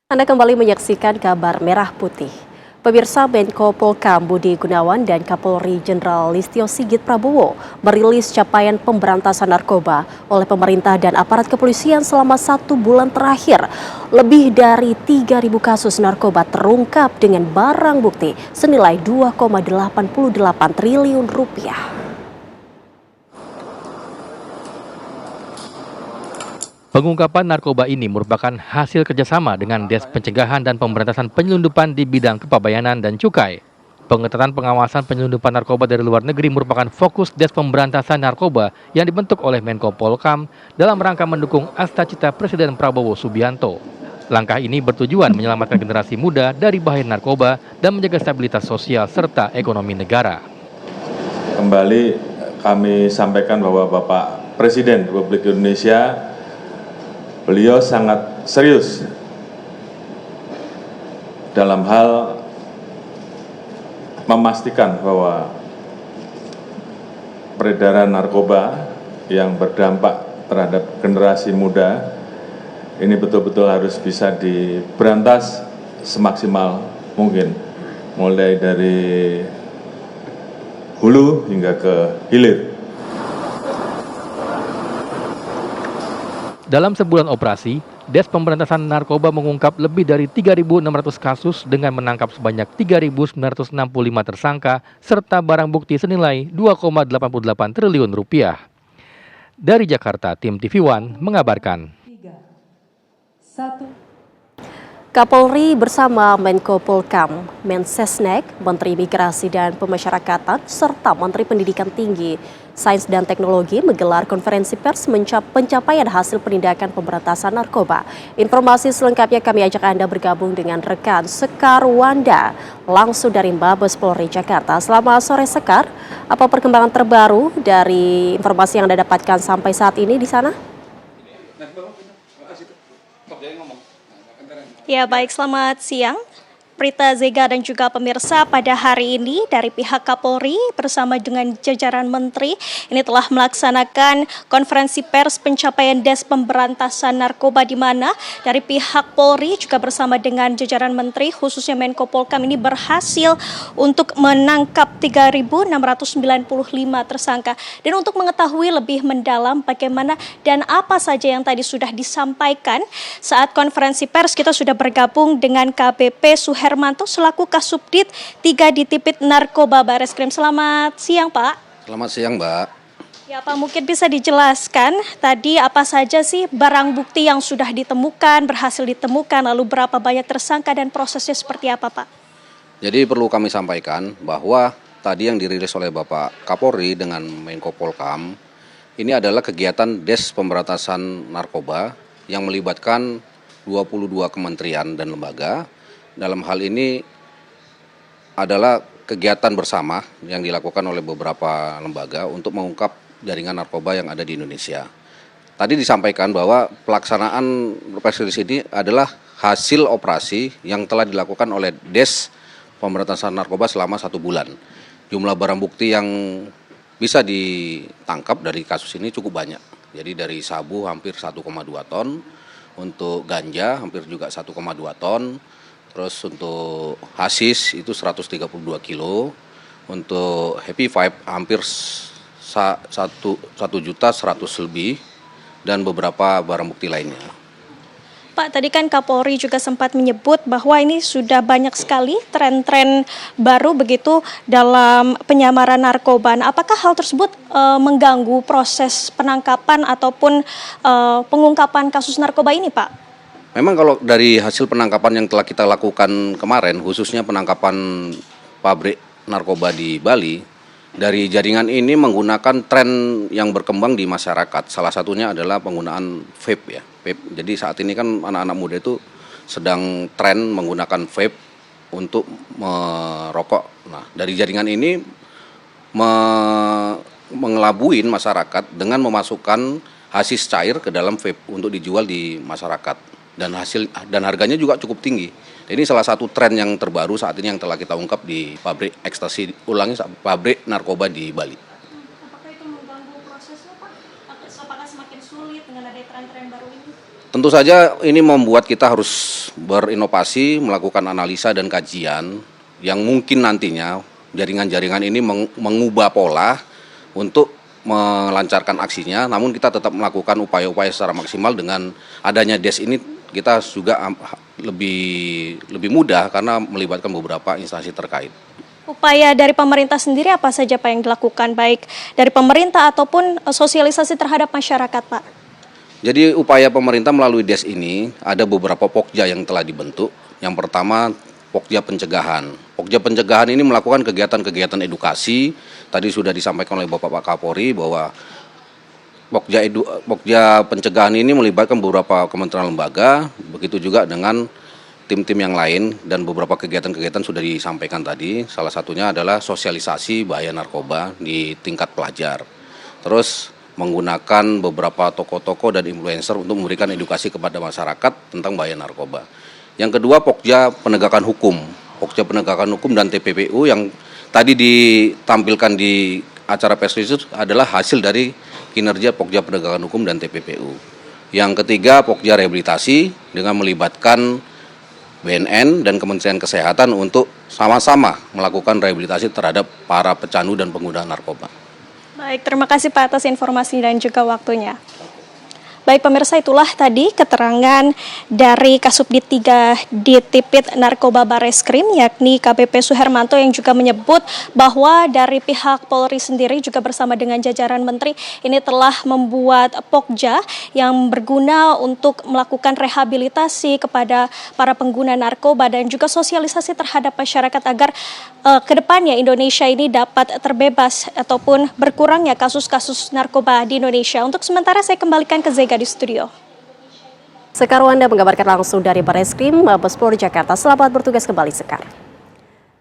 Anda kembali menyaksikan kabar Merah Putih. Pemirsa, Menko Polhukam Budi Gunawan dan Kapolri Jenderal Listio Sigit Prabowo merilis capaian pemberantasan narkoba oleh pemerintah dan aparat kepolisian selama 1 bulan terakhir. Lebih dari 3.000 kasus narkoba terungkap dengan barang bukti senilai 2,88 triliun rupiah. Pengungkapan narkoba ini merupakan hasil kerjasama dengan Des Pencegahan dan Pemberantasan Penyelundupan di bidang kepabeanan dan cukai. Pengetatan pengawasan penyelundupan narkoba dari luar negeri merupakan fokus Des Pemberantasan Narkoba yang dibentuk oleh Menko Polhukam dalam rangka mendukung Astacita Presiden Prabowo Subianto. Langkah ini bertujuan menyelamatkan generasi muda dari bahaya narkoba dan menjaga stabilitas sosial serta ekonomi negara. Kembali kami sampaikan bahwa Bapak Presiden Republik Indonesia beliau sangat serius dalam hal memastikan bahwa peredaran narkoba yang berdampak terhadap generasi muda ini betul-betul harus bisa diberantas semaksimal mungkin, mulai dari hulu hingga ke hilir. Dalam sebulan operasi, Des Pemberantasan Narkoba mengungkap lebih dari 3.600 kasus dengan menangkap sebanyak 3.965 tersangka serta barang bukti senilai 2,88 triliun rupiah. Dari Jakarta, tim TV One mengabarkan. Kapolri bersama Menko Polhukam, Mensesnek, Menteri Migrasi dan Pemasyarakatan, serta Menteri Pendidikan Tinggi, Sains dan Teknologi menggelar konferensi pers pencapaian hasil penindakan pemberantasan narkoba. Informasi selengkapnya kami ajak Anda bergabung dengan rekan Sekar Wanda, langsung dari Mabes Polri Jakarta. Selamat sore Sekar, apa perkembangan terbaru dari informasi yang Anda dapatkan sampai saat ini di sana? Ya baik, selamat siang. Prita Zega dan juga pemirsa, pada hari ini dari pihak Kapolri bersama dengan jajaran menteri ini telah melaksanakan konferensi pers pencapaian Des Pemberantasan Narkoba, di mana dari pihak Polri juga bersama dengan jajaran menteri khususnya Menko Polhukam ini berhasil untuk menangkap 3.695 tersangka. Dan untuk mengetahui lebih mendalam bagaimana dan apa saja yang tadi sudah disampaikan saat konferensi pers, kita sudah bergabung dengan KBP Suhermanto selaku Kasubdit 3 Ditipit Narkoba Bareskrim. Selamat siang, Pak. Selamat siang, Mbak. Ya, Pak, mungkin bisa dijelaskan tadi apa saja sih barang bukti yang sudah ditemukan, berhasil ditemukan, lalu berapa banyak tersangka dan prosesnya seperti apa, Pak? Jadi perlu kami sampaikan bahwa tadi yang dirilis oleh Bapak Kapolri dengan Menko Polhukam ini adalah kegiatan Des Pemberantasan Narkoba yang melibatkan 22 kementerian dan lembaga. Dalam hal ini adalah kegiatan bersama yang dilakukan oleh beberapa lembaga untuk mengungkap jaringan narkoba yang ada di Indonesia. Tadi disampaikan bahwa pelaksanaan press release ini adalah hasil operasi yang telah dilakukan oleh Des Pemberantasan Narkoba selama 1 bulan. Jumlah barang bukti yang bisa ditangkap dari kasus ini cukup banyak. Jadi dari sabu hampir 1,2 ton, untuk ganja hampir juga 1,2 ton, terus untuk hasis itu 132 kilo, untuk happy vibe hampir 1.100.000 lebih, dan beberapa barang bukti lainnya. Pak, tadi kan Kapolri juga sempat menyebut bahwa ini sudah banyak sekali tren-tren baru begitu dalam penyamaran narkoba. Apakah hal tersebut mengganggu proses penangkapan ataupun pengungkapan kasus narkoba ini, Pak? Memang kalau dari hasil penangkapan yang telah kita lakukan kemarin, khususnya penangkapan pabrik narkoba di Bali, dari jaringan ini menggunakan tren yang berkembang di masyarakat. Salah satunya adalah penggunaan vape ya. Vape. Jadi saat ini kan anak-anak muda itu sedang tren menggunakan vape untuk merokok. Nah, dari jaringan ini mengelabuin masyarakat dengan memasukkan hasis cair ke dalam vape untuk dijual di masyarakat. Dan harganya juga cukup tinggi. Ini salah satu tren yang terbaru saat ini yang telah kita ungkap di pabrik ekstasi, pabrik narkoba di Bali. Apakah itu mengganggu prosesnya, Pak? Apakah semakin sulit dengan ada tren-tren baru ini? Tentu saja ini membuat kita harus berinovasi, melakukan analisa dan kajian yang mungkin nantinya jaringan-jaringan ini mengubah pola untuk melancarkan aksinya, namun kita tetap melakukan upaya-upaya secara maksimal. Dengan adanya DES ini kita juga lebih mudah karena melibatkan beberapa instansi terkait. Upaya dari pemerintah sendiri apa saja Pak yang dilakukan, baik dari pemerintah ataupun sosialisasi terhadap masyarakat, Pak? Jadi upaya pemerintah melalui DES ini ada beberapa pokja yang telah dibentuk. Yang pertama, pokja pencegahan. Pokja pencegahan ini melakukan kegiatan-kegiatan edukasi. Tadi sudah disampaikan oleh Bapak Kapolri bahwa pokja pencegahan ini melibatkan beberapa kementerian lembaga, begitu juga dengan tim-tim yang lain, dan beberapa kegiatan-kegiatan sudah disampaikan tadi. Salah satunya adalah sosialisasi bahaya narkoba di tingkat pelajar. Terus menggunakan beberapa tokoh-tokoh dan influencer untuk memberikan edukasi kepada masyarakat tentang bahaya narkoba. Yang kedua, pokja penegakan hukum. Pokja penegakan hukum dan TPPU yang tadi ditampilkan di acara pers itu adalah hasil dari kinerja pokja penegakan hukum dan TPPU. Yang ketiga, pokja rehabilitasi dengan melibatkan BNN dan Kementerian Kesehatan untuk sama-sama melakukan rehabilitasi terhadap para pecandu dan pengguna narkoba. Baik, terima kasih Pak atas informasi dan juga waktunya. Baik pemirsa, itulah tadi keterangan dari Kasubdit 3 Ditipit Narkoba Bareskrim yakni KBP Suhermanto yang juga menyebut bahwa dari pihak Polri sendiri juga bersama dengan jajaran menteri ini telah membuat pokja yang berguna untuk melakukan rehabilitasi kepada para pengguna narkoba dan juga sosialisasi terhadap masyarakat agar kedepannya Indonesia ini dapat terbebas ataupun berkurangnya kasus-kasus narkoba di Indonesia. Untuk sementara saya kembalikan ke Zega di studio. Sekar Wanda menggambarkan langsung dari Bareskrim Mabes Polri Jakarta. Selamat bertugas kembali, Sekar.